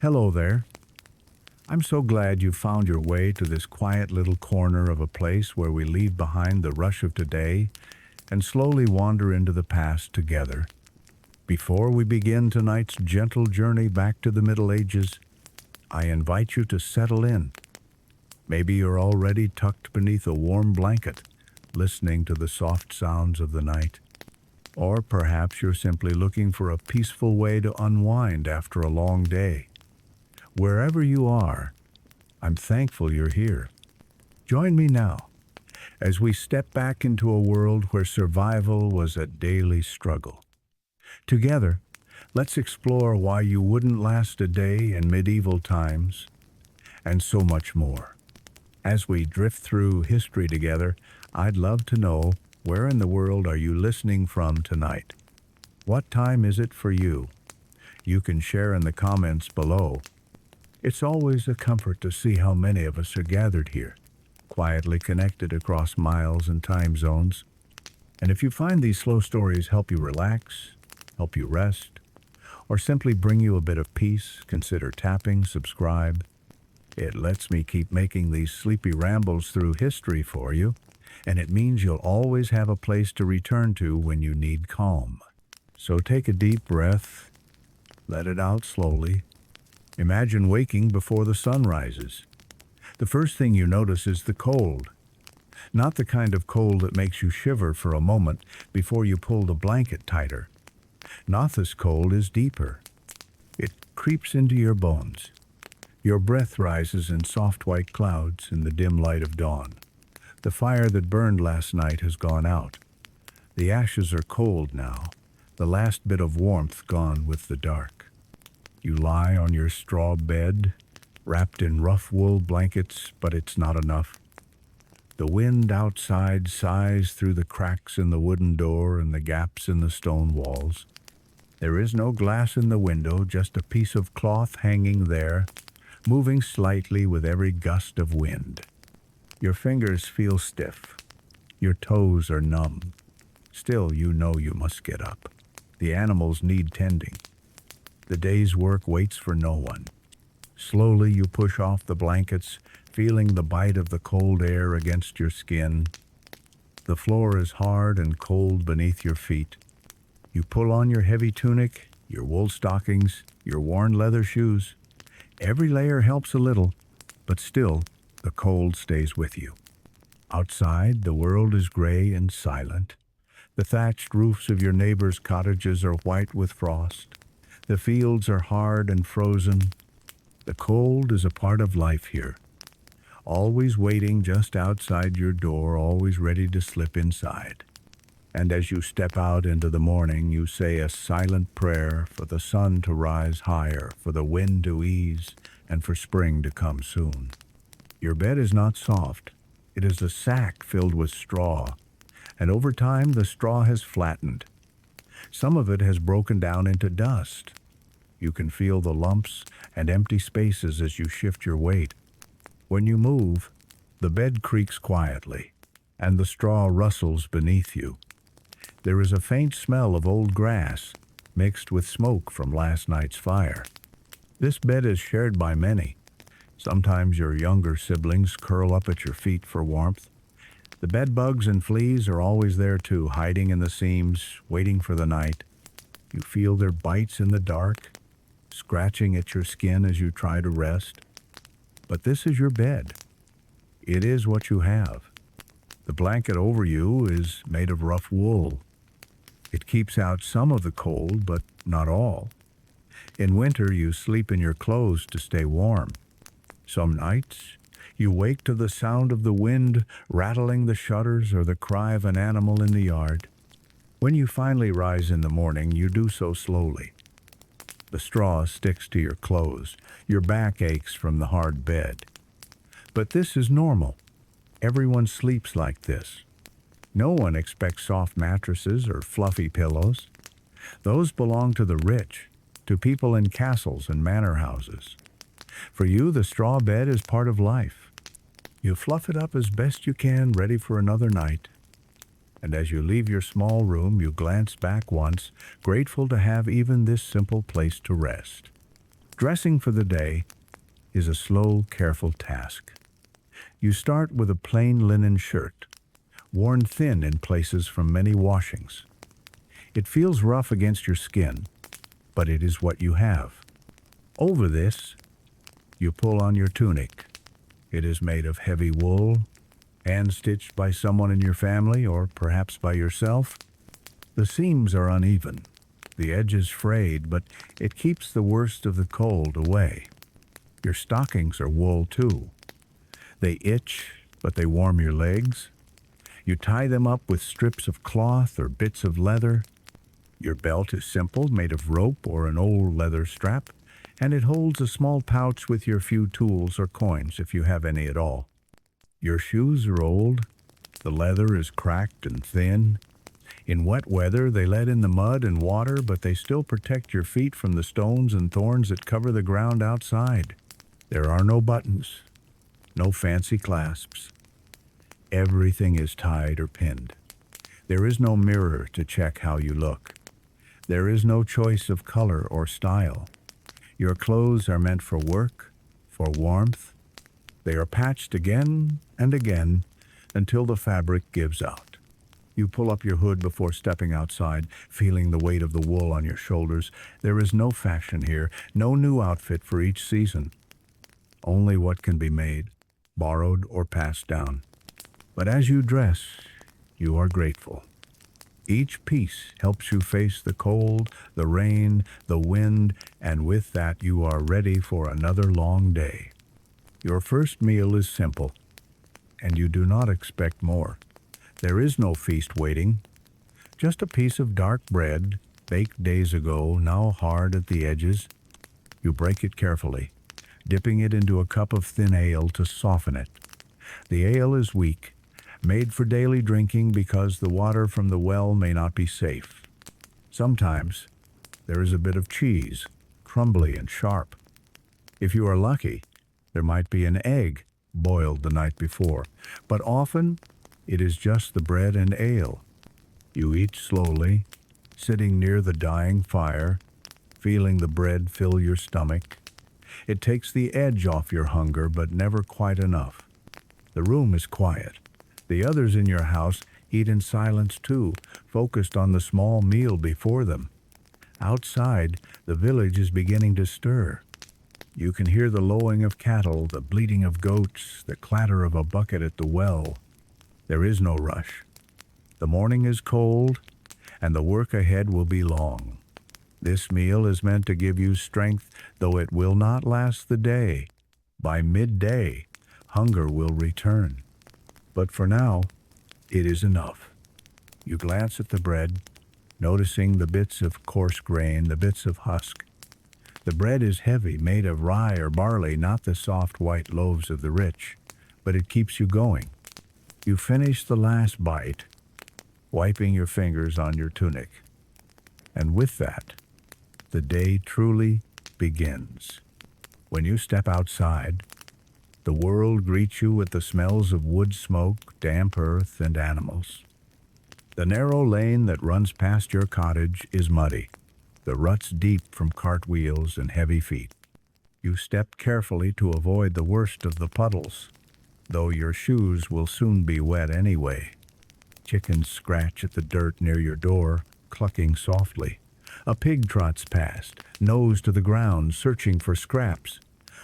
Hello there. I'm so glad you found your way to this quiet little corner of a place where we leave behind the rush of today and slowly wander into the past together. Before we begin tonight's gentle journey back to the Middle Ages, I invite you to settle in. Maybe you're already tucked beneath a warm blanket, listening to the soft sounds of the night. Or perhaps you're simply looking for a peaceful way to unwind after a long day. Wherever you are, I'm thankful you're here. Join me now as we step back into a world where survival was a daily struggle. Together, let's explore why you wouldn't last a day in medieval times, and so much more. As we drift through history together, I'd love to know, where in the world are you listening from tonight? What time is it for you? You can share in the comments below. It's always a comfort to see how many of us are gathered here, quietly connected across miles and time zones. And if you find these slow stories help you relax, help you rest, or simply bring you a bit of peace, consider tapping subscribe. It lets me keep making these sleepy rambles through history for you, and it means you'll always have a place to return to when you need calm. So take a deep breath, let it out slowly. Imagine waking before the sun rises. The first thing you notice is the cold. Not the kind of cold that makes you shiver for a moment before you pull the blanket tighter. Not this cold is deeper. It creeps into your bones. Your breath rises in soft white clouds in the dim light of dawn. The fire that burned last night has gone out. The ashes are cold now, the last bit of warmth gone with the dark. You lie on your straw bed, wrapped in rough wool blankets, but it's not enough. The wind outside sighs through the cracks in the wooden door and the gaps in the stone walls. There is no glass in the window, just a piece of cloth hanging there, moving slightly with every gust of wind. Your fingers feel stiff. Your toes are numb. Still, you know you must get up. The animals need tending. The day's work waits for no one. Slowly you push off the blankets, feeling the bite of the cold air against your skin. The floor is hard and cold beneath your feet. You pull on your heavy tunic, your wool stockings, your worn leather shoes. Every layer helps a little, but still, the cold stays with you. Outside, the world is gray and silent. The thatched roofs of your neighbors' cottages are white with frost. The fields are hard and frozen. The cold is a part of life here, always waiting just outside your door, always ready to slip inside. And as you step out into the morning, you say a silent prayer for the sun to rise higher, for the wind to ease, and for spring to come soon. Your bed is not soft. It is a sack filled with straw, and over time the straw has flattened. Some of it has broken down into dust. You can feel the lumps and empty spaces as you shift your weight. When you move, the bed creaks quietly, and the straw rustles beneath you. There is a faint smell of old grass, mixed with smoke from last night's fire. This bed is shared by many. Sometimes your younger siblings curl up at your feet for warmth. The bed bugs and fleas are always there too, hiding in the seams, waiting for the night. You feel their bites in the dark, scratching at your skin as you try to rest. But this is your bed. It is what you have. The blanket over you is made of rough wool. It keeps out some of the cold, but not all. In winter, you sleep in your clothes to stay warm. Some nights, you wake to the sound of the wind rattling the shutters or the cry of an animal in the yard. When you finally rise in the morning, you do so slowly. The straw sticks to your clothes. Your back aches from the hard bed. But this is normal. Everyone sleeps like this. No one expects soft mattresses or fluffy pillows. Those belong to the rich, to people in castles and manor houses. For you, the straw bed is part of life. You fluff it up as best you can, ready for another night. And as you leave your small room, you glance back once, grateful to have even this simple place to rest. Dressing for the day is a slow, careful task. You start with a plain linen shirt, worn thin in places from many washings. It feels rough against your skin, but it is what you have. Over this, you pull on your tunic. It is made of heavy wool, hand-stitched by someone in your family or perhaps by yourself. The seams are uneven, the edges frayed, but it keeps the worst of the cold away. Your stockings are wool too. They itch, but they warm your legs. You tie them up with strips of cloth or bits of leather. Your belt is simple, made of rope or an old leather strap, and it holds a small pouch with your few tools or coins if you have any at all. Your shoes are old. The leather is cracked and thin. In wet weather, they let in the mud and water, but they still protect your feet from the stones and thorns that cover the ground outside. There are no buttons, no fancy clasps. Everything is tied or pinned. There is no mirror to check how you look. There is no choice of color or style. Your clothes are meant for work, for warmth. They are patched again and again until the fabric gives out. You pull up your hood before stepping outside, feeling the weight of the wool on your shoulders. There is no fashion here, no new outfit for each season. Only what can be made, borrowed, or passed down. But as you dress, you are grateful. Each piece helps you face the cold, the rain, the wind, and with that you are ready for another long day. Your first meal is simple, and you do not expect more. There is no feast waiting, just a piece of dark bread, baked days ago, now hard at the edges. You break it carefully, dipping it into a cup of thin ale to soften it. The ale is weak, made for daily drinking because the water from the well may not be safe. Sometimes there is a bit of cheese, crumbly and sharp. If you are lucky, there might be an egg boiled the night before, but often it is just the bread and ale. You eat slowly, sitting near the dying fire, feeling the bread fill your stomach. It takes the edge off your hunger, but never quite enough. The room is quiet. The others in your house eat in silence too, focused on the small meal before them. Outside, the village is beginning to stir. You can hear the lowing of cattle, the bleating of goats, the clatter of a bucket at the well. There is no rush. The morning is cold, and the work ahead will be long. This meal is meant to give you strength, though it will not last the day. By midday, hunger will return. But for now, it is enough. You glance at the bread, noticing the bits of coarse grain, the bits of husk. The bread is heavy, made of rye or barley, not the soft white loaves of the rich, but it keeps you going. You finish the last bite, wiping your fingers on your tunic. And with that, the day truly begins. When you step outside, the world greets you with the smells of wood smoke, damp earth, and animals. The narrow lane that runs past your cottage is muddy, the ruts deep from cartwheels and heavy feet. You step carefully to avoid the worst of the puddles, though your shoes will soon be wet anyway. Chickens scratch at the dirt near your door, clucking softly. A pig trots past, nose to the ground, searching for scraps.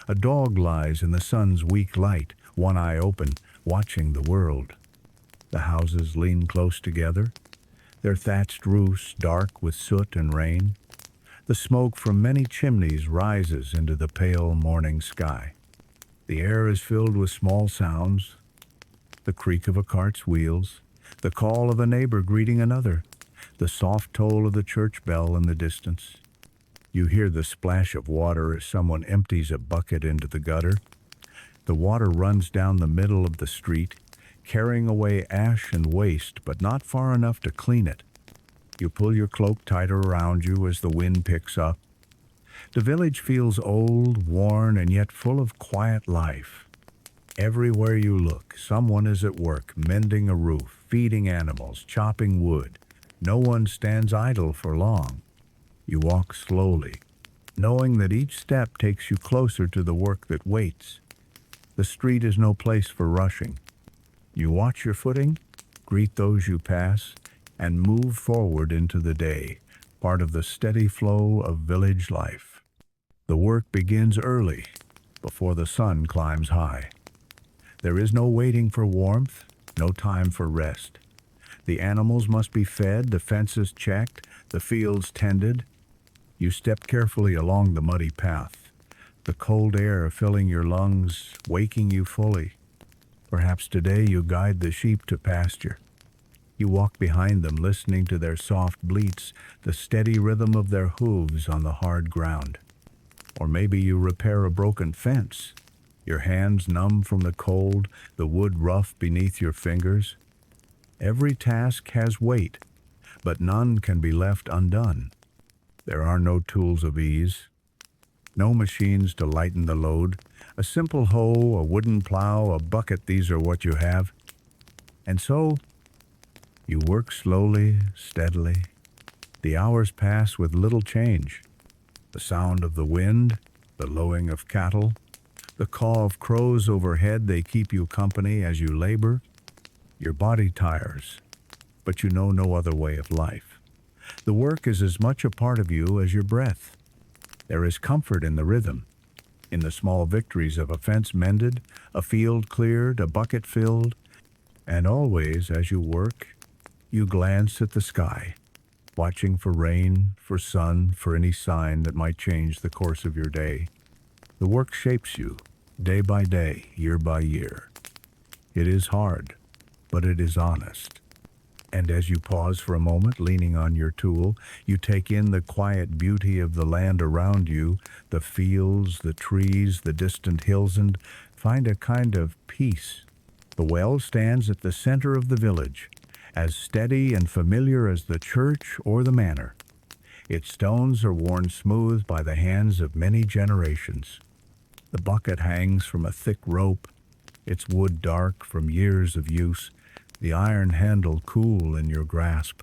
A dog lies in the sun's weak light, one eye open, watching the world. The houses lean close together, their thatched roofs dark with soot and rain. The smoke from many chimneys rises into the pale morning sky. The air is filled with small sounds, the creak of a cart's wheels, the call of a neighbor greeting another, the soft toll of the church bell in the distance. You hear the splash of water as someone empties a bucket into the gutter. The water runs down the middle of the street, carrying away ash and waste, but not far enough to clean it. You pull your cloak tighter around you as the wind picks up. The village feels old, worn, and yet full of quiet life. Everywhere you look, someone is at work, mending a roof, feeding animals, chopping wood. No one stands idle for long. You walk slowly, knowing that each step takes you closer to the work that waits. The street is no place for rushing. You watch your footing, greet those you pass, and move forward into the day, part of the steady flow of village life. The work begins early, before the sun climbs high. There is no waiting for warmth, no time for rest. The animals must be fed, the fences checked, the fields tended. You step carefully along the muddy path, the cold air filling your lungs, waking you fully. Perhaps today you guide the sheep to pasture. You walk behind them, listening to their soft bleats, the steady rhythm of their hooves on the hard ground. Or maybe you repair a broken fence, your hands numb from the cold, the wood rough beneath your fingers. Every task has weight, but none can be left undone. There are no tools of ease, no machines to lighten the load. A simple hoe, a wooden plow, a bucket, these are what you have. And so, you work slowly, steadily. The hours pass with little change. The sound of the wind, the lowing of cattle, the caw of crows overhead, they keep you company as you labor. Your body tires, but you know no other way of life. The work is as much a part of you as your breath. There is comfort in the rhythm, in the small victories of a fence mended, a field cleared, a bucket filled, and always, as you work, you glance at the sky, watching for rain, for sun, for any sign that might change the course of your day. The work shapes you, day by day, year by year. It is hard, but it is honest. And as you pause for a moment, leaning on your tool, you take in the quiet beauty of the land around you, the fields, the trees, the distant hills, and find a kind of peace. The well stands at the center of the village, as steady and familiar as the church or the manor. Its stones are worn smooth by the hands of many generations. The bucket hangs from a thick rope, its wood dark from years of use, the iron handle cool in your grasp.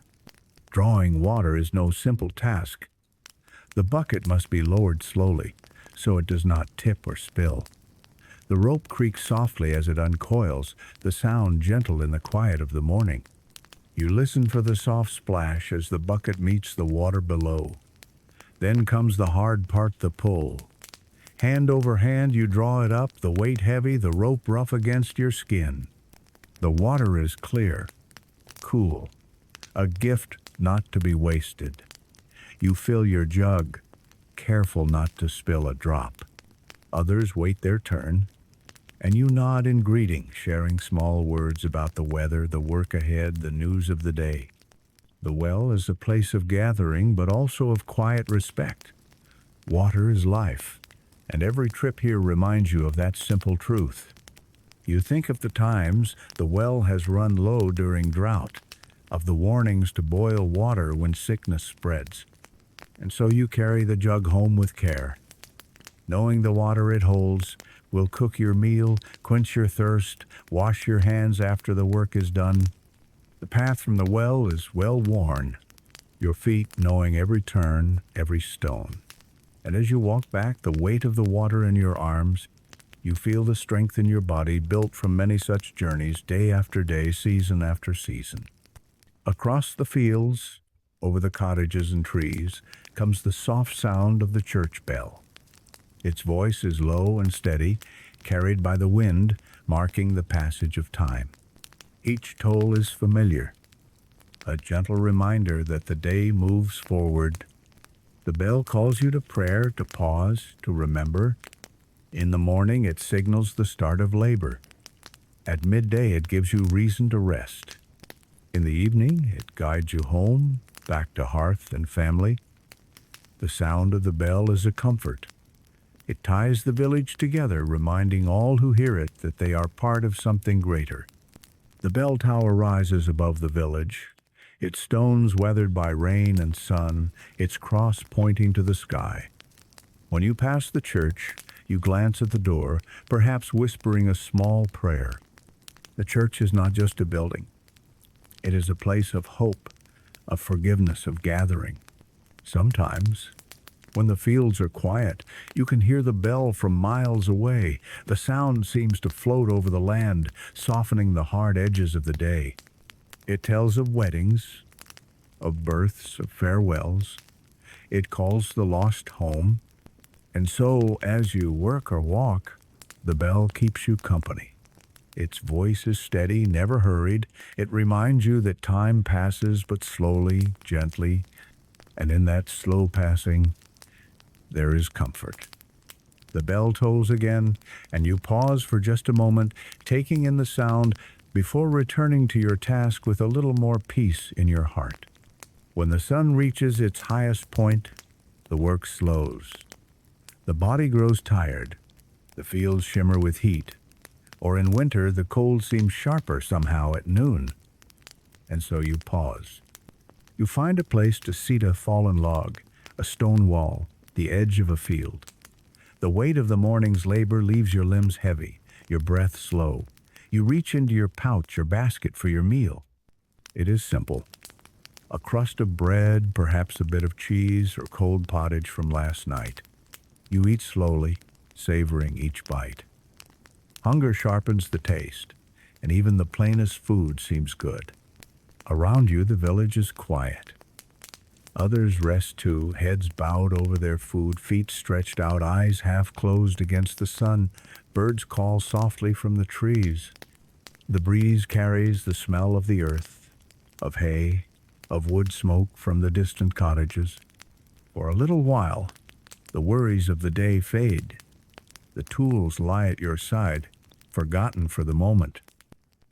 Drawing water is no simple task. The bucket must be lowered slowly, so it does not tip or spill. The rope creaks softly as it uncoils, the sound gentle in the quiet of the morning. You listen for the soft splash as the bucket meets the water below. Then comes the hard part, the pull. Hand over hand you draw it up, the weight heavy, the rope rough against your skin. The water is clear, cool, a gift not to be wasted. You fill your jug, careful not to spill a drop. Others wait their turn, and you nod in greeting, sharing small words about the weather, the work ahead, the news of the day. The well is a place of gathering, but also of quiet respect. Water is life, and every trip here reminds you of that simple truth. You think of the times the well has run low during drought, of the warnings to boil water when sickness spreads. And so you carry the jug home with care, knowing the water it holds will cook your meal, quench your thirst, wash your hands after the work is done. The path from the well is well worn, your feet knowing every turn, every stone. And as you walk back, the weight of the water in your arms, you feel the strength in your body built from many such journeys, day after day, season after season. Across the fields, over the cottages and trees, comes the soft sound of the church bell. Its voice is low and steady, carried by the wind, marking the passage of time. Each toll is familiar, a gentle reminder that the day moves forward. The bell calls you to prayer, to pause, to remember. In the morning, it signals the start of labor. At midday, it gives you reason to rest. In the evening, it guides you home, back to hearth and family. The sound of the bell is a comfort. It ties the village together, reminding all who hear it that they are part of something greater. The bell tower rises above the village, its stones weathered by rain and sun, its cross pointing to the sky. When you pass the church, you glance at the door, perhaps whispering a small prayer. The church is not just a building. It is a place of hope, of forgiveness, of gathering. Sometimes When the fields are quiet, you can hear the bell from miles away. The sound seems to float over the land, softening the hard edges of the day. It tells of weddings, of births, of farewells. It calls the lost home. And so, as you work or walk, the bell keeps you company. Its voice is steady, never hurried. It reminds you that time passes but slowly, gently, and in that slow passing, there is comfort. The bell tolls again, and you pause for just a moment, taking in the sound before returning to your task with a little more peace in your heart. When the sun reaches its highest point, the work slows. The body grows tired. The fields shimmer with heat. Or in winter, the cold seems sharper somehow at noon. And so you pause. You find a place to seat a fallen log, a stone wall, the edge of a field. The weight of the morning's labor leaves your limbs heavy, your breath slow. You reach into your pouch or basket for your meal. It is simple. A crust of bread, perhaps a bit of cheese or cold pottage from last night. You eat slowly, savoring each bite. Hunger sharpens the taste, and even the plainest food seems good. Around you, the village is quiet. Others rest too, heads bowed over their food, feet stretched out, eyes half closed against the sun. Birds call softly from the trees. The breeze carries the smell of the earth, of hay, of wood smoke from the distant cottages. For a little while, the worries of the day fade. The tools lie at your side, forgotten for the moment.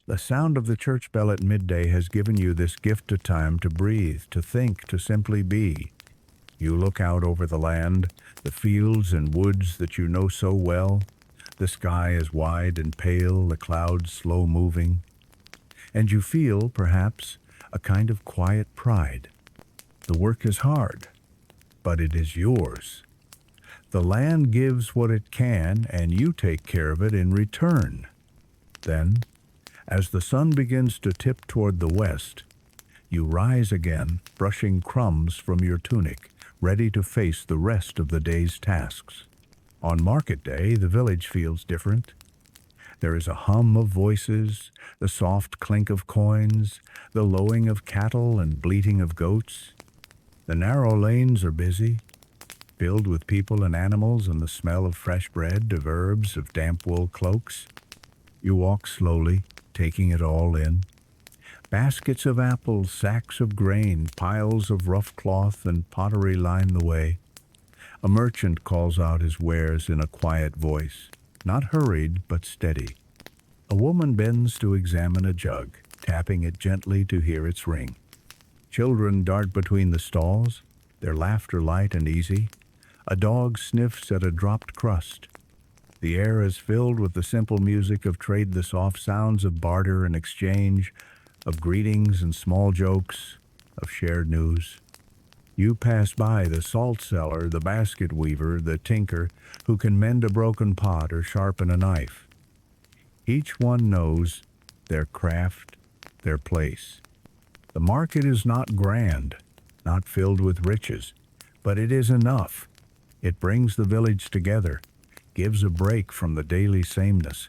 The sound of the church bell at midday has given you this gift of time to breathe, to think, to simply be. You look out over the land, the fields and woods that you know so well. The sky is wide and pale, the clouds slow moving. And you feel, perhaps, a kind of quiet pride. The work is hard, but it is yours. The land gives what it can, and you take care of it in return. Then, as the sun begins to tip toward the west, you rise again, brushing crumbs from your tunic, ready to face the rest of the day's tasks. On market day, the village feels different. There is a hum of voices, the soft clink of coins, the lowing of cattle and bleating of goats. The narrow lanes are busy, filled with people and animals and the smell of fresh bread, of herbs, of damp wool cloaks. You walk slowly, taking it all in. Baskets of apples, sacks of grain, piles of rough cloth and pottery line the way. A merchant calls out his wares in a quiet voice, not hurried but steady. A woman bends to examine a jug, tapping it gently to hear its ring. Children dart between the stalls, their laughter light and easy. A dog sniffs at a dropped crust. The air is filled with the simple music of trade, the soft sounds of barter and exchange, of greetings and small jokes, of shared news. You pass by the salt seller, the basket weaver, the tinker, who can mend a broken pot or sharpen a knife. Each one knows their craft, their place. The market is not grand, not filled with riches, but it is enough. It brings the village together, gives a break from the daily sameness.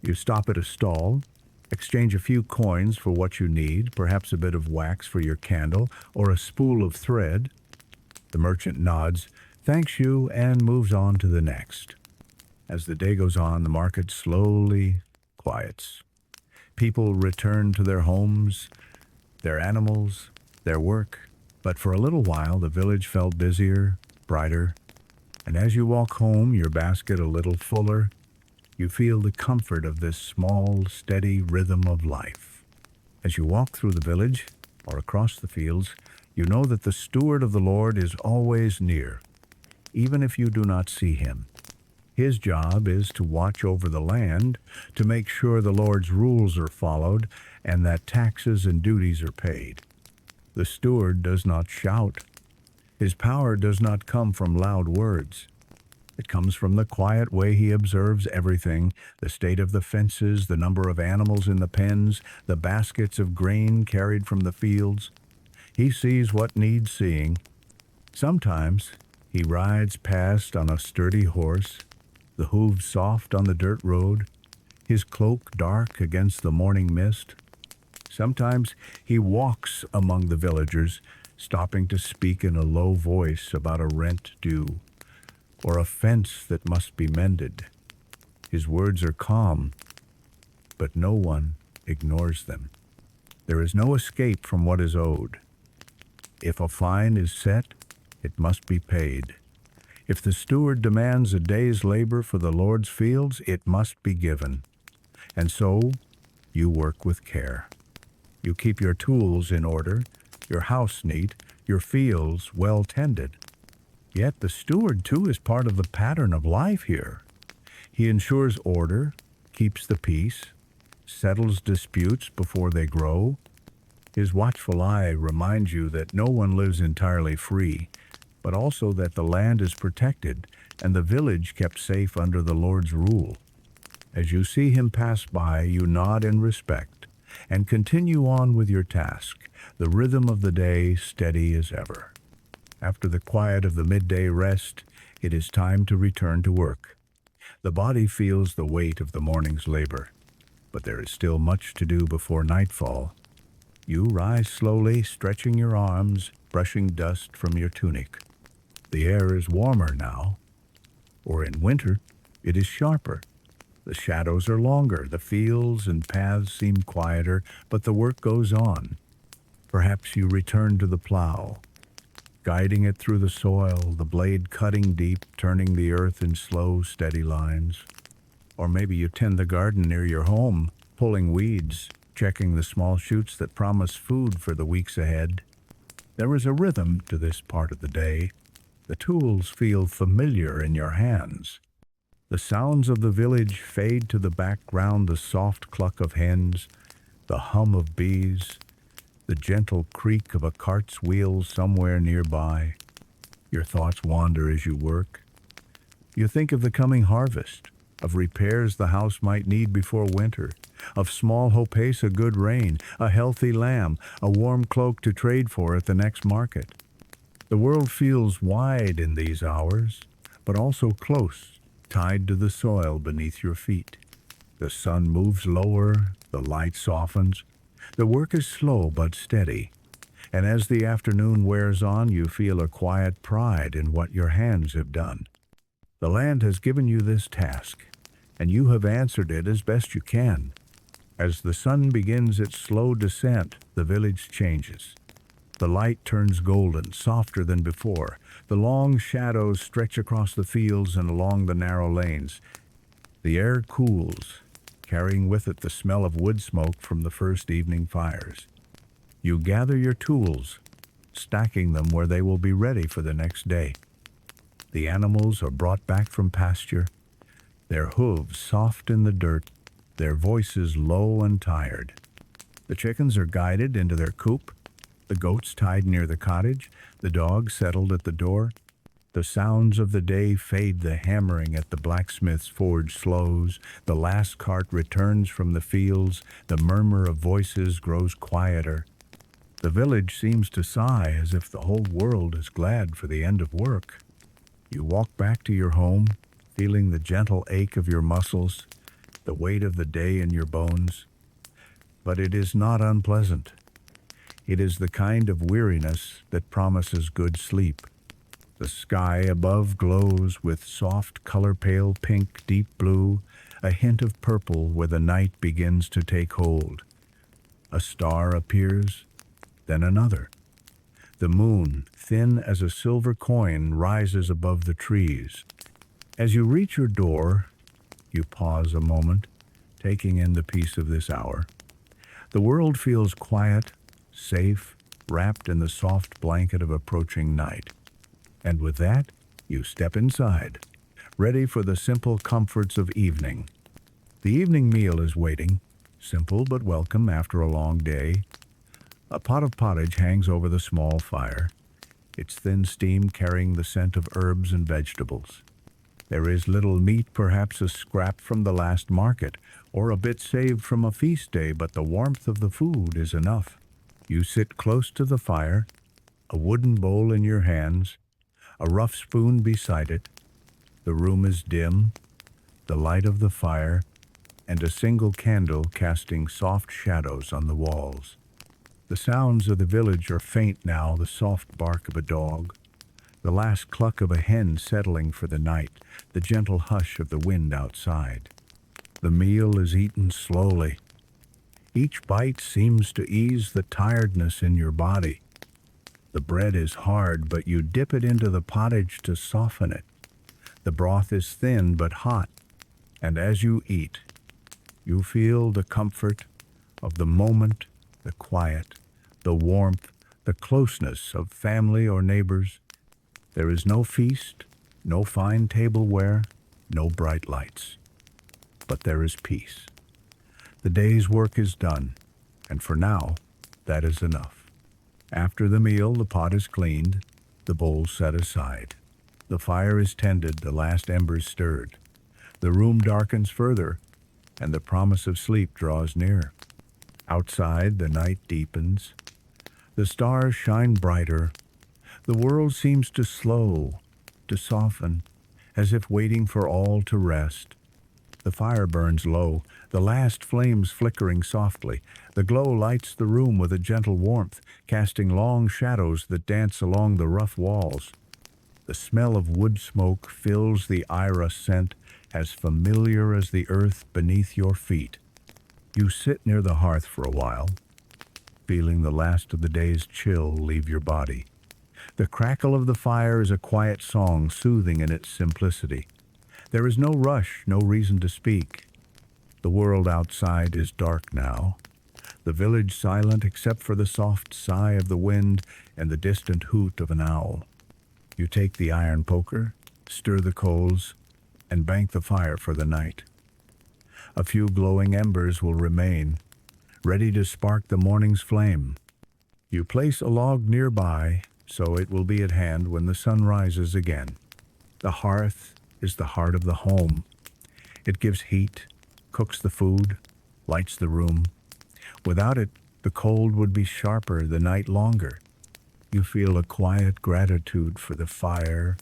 You stop at a stall, exchange a few coins for what you need, perhaps a bit of wax for your candle or a spool of thread. The merchant nods, thanks you, and moves on to the next. As the day goes on, the market slowly quiets. People return to their homes, their animals, their work. But for a little while, the village felt busier, brighter, and as you walk home, your basket a little fuller, you feel the comfort of this small, steady rhythm of life. As you walk through the village or across the fields, you know that the steward of the Lord is always near, even if you do not see him. His job is to watch over the land, to make sure the Lord's rules are followed and that taxes and duties are paid. The steward does not shout. His power does not come from loud words. It comes from the quiet way he observes everything, the state of the fences, the number of animals in the pens, the baskets of grain carried from the fields. He sees what needs seeing. Sometimes He rides past on a sturdy horse, the hooves soft on the dirt road, his cloak dark against the morning mist. Sometimes he walks among the villagers, stopping to speak in a low voice about a rent due or a fence that must be mended. His words are calm, but no one ignores them. There is no escape from what is owed. If a fine is set, it must be paid. If the steward demands a day's labor for the Lord's fields, it must be given. And so you work with care. You keep your tools in order, your house neat, your fields well tended. Yet the steward, too, is part of the pattern of life here. He ensures order, keeps the peace, settles disputes before they grow. His watchful eye reminds you that no one lives entirely free, but also that the land is protected and the village kept safe under the Lord's rule. As you see him pass by, you nod in respect and continue on with your task, the rhythm of the day steady as ever. After the quiet of the midday rest, it is time to return to work. The body feels the weight of the morning's labor, but there is still much to do before nightfall. You rise slowly, stretching your arms, brushing dust from your tunic. The air is warmer now, or in winter, it is sharper. The shadows are longer, the fields and paths seem quieter, but the work goes on. Perhaps you return to the plow, guiding it through the soil, the blade cutting deep, turning the earth in slow, steady lines. Or maybe you tend the garden near your home, pulling weeds, checking the small shoots that promise food for the weeks ahead. There is a rhythm to this part of the day. The tools feel familiar in your hands. The sounds of the village fade to the background, the soft cluck of hens, the hum of bees, the gentle creak of a cart's wheels somewhere nearby. Your thoughts wander as you work. You think of the coming harvest, of repairs the house might need before winter, of small hope a good rain, a healthy lamb, a warm cloak to trade for at the next market. The world feels wide in these hours, but also close, tied to the soil beneath your feet. The sun moves lower, the light softens. The work is slow but steady, and as the afternoon wears on, you feel a quiet pride in what your hands have done. The land has given you this task, and you have answered it as best you can. As the sun begins its slow descent, the village changes. The light turns golden, softer than before. The long shadows stretch across the fields and along the narrow lanes. The air cools, carrying with it the smell of wood smoke from the first evening fires. You gather your tools, stacking them where they will be ready for the next day. The animals are brought back from pasture, their hooves soft in the dirt, their voices low and tired. The chickens are guided into their coop, the goats tied near the cottage, the dogs settled at the door. The sounds of the day fade, the hammering at the blacksmith's forge slows, the last cart returns from the fields, the murmur of voices grows quieter. The village seems to sigh as if the whole world is glad for the end of work. You walk back to your home, feeling the gentle ache of your muscles, the weight of the day in your bones. But it is not unpleasant. It is the kind of weariness that promises good sleep. The sky above glows with soft color, pale pink, deep blue, a hint of purple where the night begins to take hold. A star appears, then another. The moon, thin as a silver coin, rises above the trees. As you reach your door, you pause a moment, taking in the peace of this hour. The world feels quiet, safe, wrapped in the soft blanket of approaching night. And with that, you step inside, ready for the simple comforts of evening. The evening meal is waiting, simple but welcome after a long day. A pot of pottage hangs over the small fire, its thin steam carrying the scent of herbs and vegetables. There is little meat, perhaps a scrap from the last market, or a bit saved from a feast day, but the warmth of the food is enough. You sit close to the fire, a wooden bowl in your hands, a rough spoon beside it. The room is dim, the light of the fire, and a single candle casting soft shadows on the walls. The sounds of the village are faint now, the soft bark of a dog, the last cluck of a hen settling for the night, the gentle hush of the wind outside. The meal is eaten slowly. Each bite seems to ease the tiredness in your body. The bread is hard, but you dip it into the pottage to soften it. The broth is thin but hot, and as you eat, you feel the comfort of the moment, the quiet, the warmth, the closeness of family or neighbors. There is no feast, no fine tableware, no bright lights. But there is peace. The day's work is done, and for now, that is enough. After the meal, the pot is cleaned, the bowls set aside. The fire is tended, the last embers stirred. The room darkens further, and the promise of sleep draws near. Outside, the night deepens. The stars shine brighter. The world seems to slow, to soften, as if waiting for all to rest. The fire burns low, the last flames flickering softly. The glow lights the room with a gentle warmth, casting long shadows that dance along the rough walls. The smell of wood smoke fills the Ira scent, as familiar as the earth beneath your feet. You sit near the hearth for a while, feeling the last of the day's chill leave your body. The crackle of the fire is a quiet song, soothing in its simplicity. There is no rush, no reason to speak. The world outside is dark now, the village silent except for the soft sigh of the wind and the distant hoot of an owl. You take the iron poker, stir the coals, and bank the fire for the night. A few glowing embers will remain, ready to spark the morning's flame. You place a log nearby, so it will be at hand when the sun rises again. The hearth is the heart of the home. It gives heat, cooks the food, lights the room. Without it, the cold would be sharper, the night longer. You feel a quiet gratitude for the fire,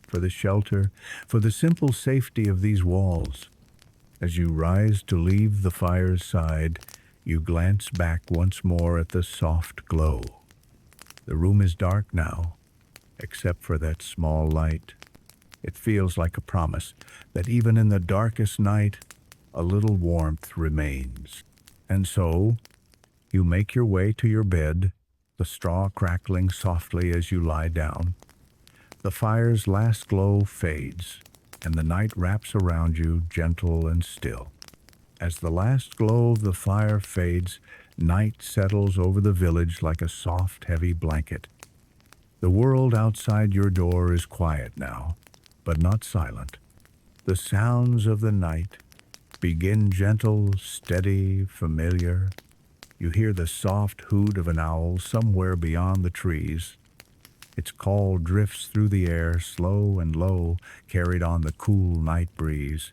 for the shelter, for the simple safety of these walls. As you rise to leave the fire's side, you glance back once more at the soft glow. The room is dark now, except for that small light. It feels like a promise that even in the darkest night, a little warmth remains. And so, you make your way to your bed, the straw crackling softly as you lie down. The fire's last glow fades, and the night wraps around you, gentle and still. As the last glow of the fire fades, night settles over the village like a soft, heavy blanket. The world outside your door is quiet now, but not silent. The sounds of the night begin gentle, steady, familiar. You hear the soft hoot of an owl somewhere beyond the trees. Its call drifts through the air, slow and low, carried on the cool night breeze.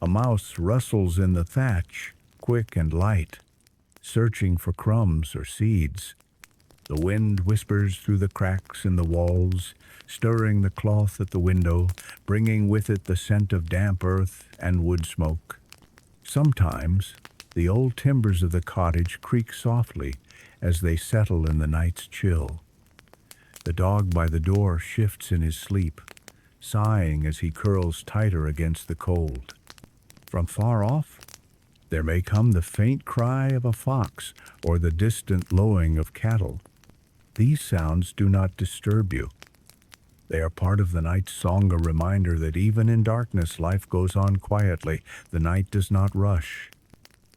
A mouse rustles in the thatch, quick and light, searching for crumbs or seeds. The wind whispers through the cracks in the walls, stirring the cloth at the window, bringing with it the scent of damp earth and wood smoke. Sometimes, the old timbers of the cottage creak softly as they settle in the night's chill. The dog by the door shifts in his sleep, sighing as he curls tighter against the cold. From far off, there may come the faint cry of a fox or the distant lowing of cattle. These sounds do not disturb you. They are part of the night's song, a reminder that even in darkness life goes on quietly. The night does not rush.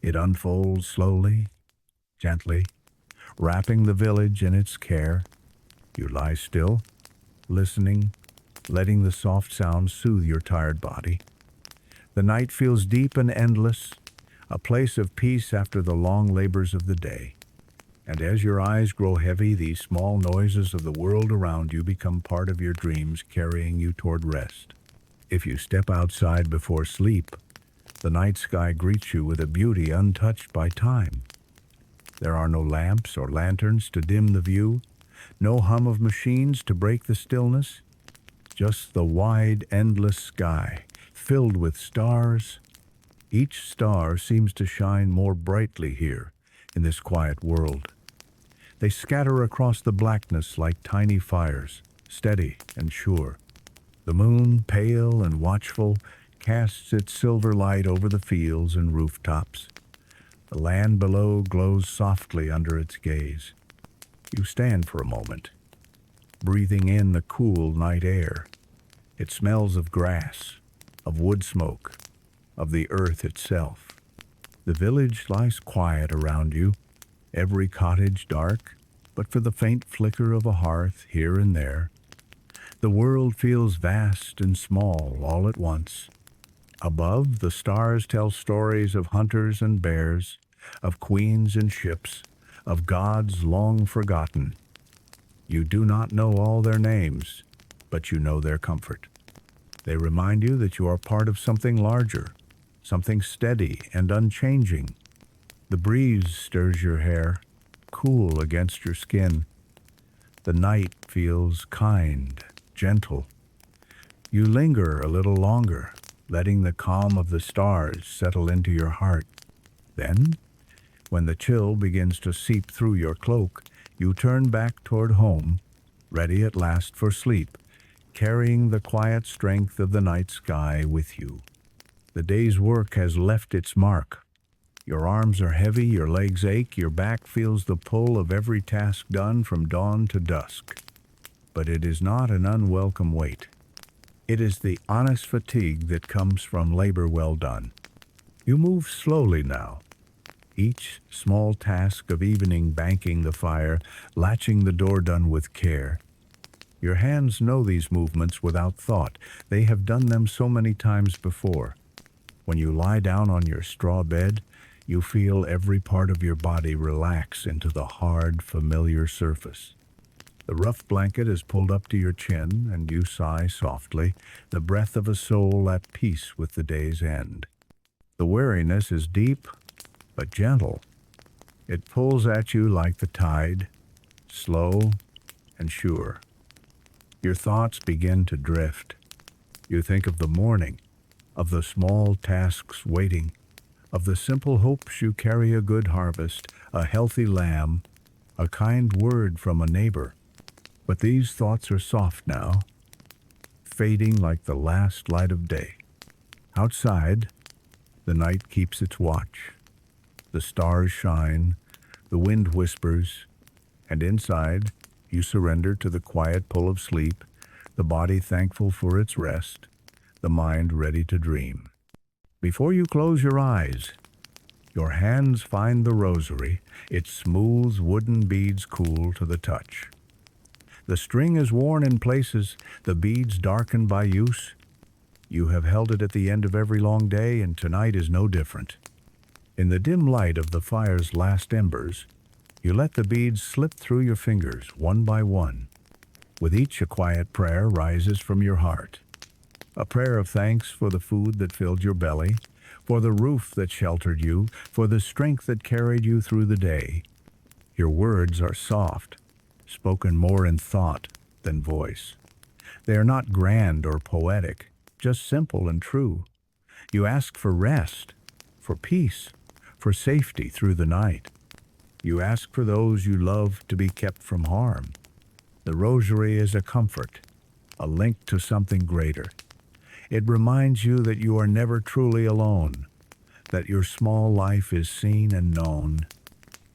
It unfolds slowly, gently, wrapping the village in its care. You lie still, listening, letting the soft sounds soothe your tired body. The night feels deep and endless, a place of peace after the long labors of the day. And as your eyes grow heavy, these small noises of the world around you become part of your dreams, carrying you toward rest. If you step outside before sleep, the night sky greets you with a beauty untouched by time. There are no lamps or lanterns to dim the view, no hum of machines to break the stillness. just the wide, endless sky, filled with stars. Each star seems to shine more brightly here in this quiet world. They scatter across the blackness like tiny fires, steady and sure. The moon, pale and watchful, casts its silver light over the fields and rooftops. The land below glows softly under its gaze. You stand for a moment, breathing in the cool night air. It smells of grass, of wood smoke, of the earth itself. The village lies quiet around you, every cottage dark, but for the faint flicker of a hearth here and there. The world feels vast and small all at once. Above, the stars tell stories of hunters and bears, of queens and ships, of gods long forgotten. You do not know all their names, but you know their comfort. They remind you that you are part of something larger, something steady and unchanging. The breeze stirs your hair, cool against your skin. The night feels kind, gentle. You linger a little longer, letting the calm of the stars settle into your heart. Then, when the chill begins to seep through your cloak, you turn back toward home, ready at last for sleep, carrying the quiet strength of the night sky with you. The day's work has left its mark. Your arms are heavy, your legs ache, your back feels the pull of every task done from dawn to dusk. But it is not an unwelcome weight. It is the honest fatigue that comes from labor well done. You move slowly now, each small task of evening banking the fire, latching the door done with care. Your hands know these movements without thought. They have done them so many times before. When you lie down on your straw bed, you feel every part of your body relax into the hard, familiar surface. The rough blanket is pulled up to your chin, and you sigh softly, the breath of a soul at peace with the day's end. The weariness is deep, but gentle. It pulls at you like the tide, slow and sure. Your thoughts begin to drift. You think of the morning, of the small tasks waiting, of the simple hopes you carry a good harvest, a healthy lamb, a kind word from a neighbor. But these thoughts are soft now, fading like the last light of day. Outside, the night keeps its watch. The stars shine, the wind whispers, and inside, you surrender to the quiet pull of sleep, the body thankful for its rest, the mind ready to dream. Before you close your eyes, your hands find the rosary, its smooth wooden beads cool to the touch. The string is worn in places, the beads darkened by use. You have held it at the end of every long day, and tonight is no different. In the dim light of the fire's last embers, you let the beads slip through your fingers, one by one. With each, a quiet prayer rises from your heart. A prayer of thanks for the food that filled your belly, for the roof that sheltered you, for the strength that carried you through the day. Your words are soft, spoken more in thought than voice. They are not grand or poetic, just simple and true. You ask for rest, for peace, for safety through the night. You ask for those you love to be kept from harm. The rosary is a comfort, a link to something greater. It reminds you that you are never truly alone, that your small life is seen and known.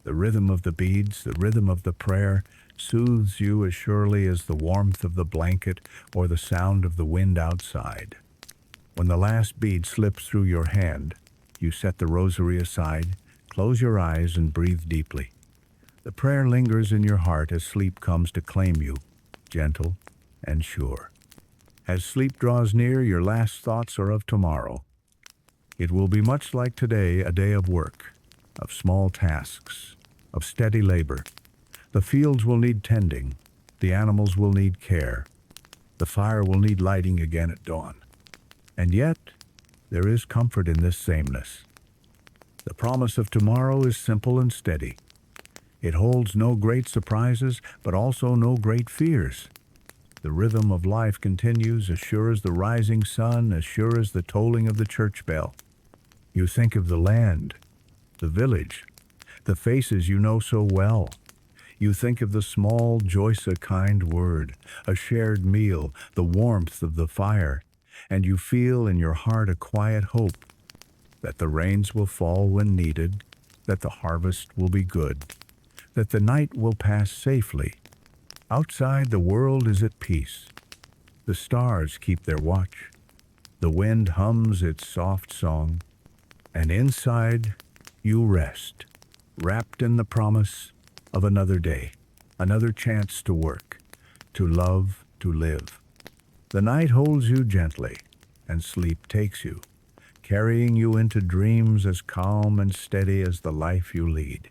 The rhythm of the beads, the rhythm of the prayer, soothes you as surely as the warmth of the blanket or the sound of the wind outside. When the last bead slips through your hand, you set the rosary aside, close your eyes, and breathe deeply. The prayer lingers in your heart as sleep comes to claim you, gentle and sure. As sleep draws near, your last thoughts are of tomorrow. It will be much like today, a day of work, of small tasks, of steady labor. The fields will need tending, the animals will need care, the fire will need lighting again at dawn. And yet, there is comfort in this sameness. The promise of tomorrow is simple and steady. It holds no great surprises, but also no great fears. The rhythm of life continues as sure as the rising sun, as sure as the tolling of the church bell. You think of the land, the village, the faces you know so well. You think of the small joys, a kind word, a shared meal, the warmth of the fire, and you feel in your heart a quiet hope that the rains will fall when needed, that the harvest will be good, that the night will pass safely. Outside, the world is at peace. The stars keep their watch. The wind hums its soft song. And inside, you rest, wrapped in the promise of another day, another chance to work, to love, to live. The night holds you gently, and sleep takes you, carrying you into dreams as calm and steady as the life you lead.